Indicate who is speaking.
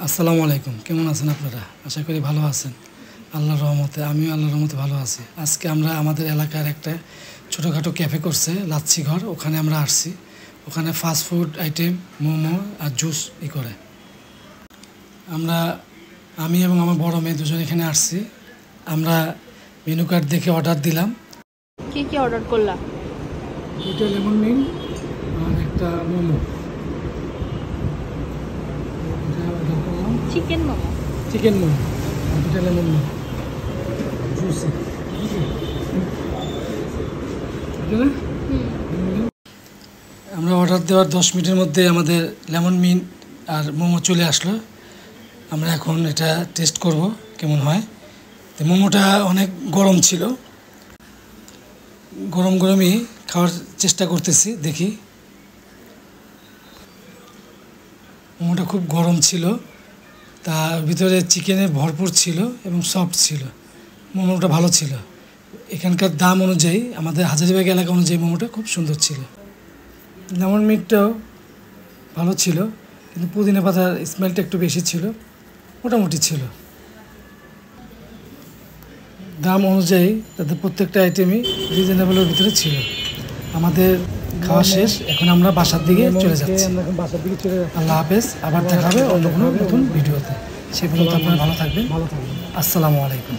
Speaker 1: আসসালামু আলাইকুম। কেমন আছেন আপনারা? আশা করি ভালো আছেন। আল্লাহর রহমতে আমিও আল্লাহর রহমতে ভালো আছি। আজকে আমরা আমাদের এলাকার একটা ছোটোখাটো ক্যাফে করছে লাচ্ছি ঘর, ওখানে আমরা আসছি। ওখানে ফাস্ট ফুড আইটেম, মোমো আর জুস করে। আমি এবং আমার বড় মেয়ে দুজন এখানে আসছি। আমরা মেনু কার্ড দেখে অর্ডার দিলাম।
Speaker 2: কি কি অর্ডার করলা?
Speaker 1: দুটো লেমন মিন আর একটা মোমো।
Speaker 2: চিকেন মোমো।
Speaker 1: চিকেন মোমো আর দুটো লেমন মিন জুস। আমরা অর্ডার দেওয়ার 10 মিনিটের মধ্যে আমাদের লেমন মিন আর মোমো চলে আসলো। আমরা এখন এটা টেস্ট করব কেমন হয়। তো মোমোটা অনেক গরম ছিল, গরম গরমই খাওয়ার চেষ্টা করতেছি, দেখি। মোমোটা খুব গরম ছিল, তার ভিতরে চিকেনে ভরপুর ছিল এবং সফট ছিল। মোমোটা ভালো ছিল। এখানকার দাম অনুযায়ী, আমাদের হাজারীবাগ এলাকা অনুযায়ী মোমোটা খুব সুন্দর ছিল। লেমন মিটটাও ভালো ছিল, কিন্তু পুদিনা পাতার স্মেলটা একটু বেশি ছিল। মোটামুটি ছিল। দাম অনুযায়ী তাদের প্রত্যেকটা আইটেমই রিজনেবলের ভিতরে ছিল। আমাদের খাওয়া শেষ, এখন আমরা বাসার দিকে চলে যাচ্ছি। আল্লাহ হাফেজ। আবার দেখা হবে অন্য কোনো নতুন ভিডিওতে। সে পর্যন্ত আপনারা ভালো থাকবেন। আসসালামু আলাইকুম।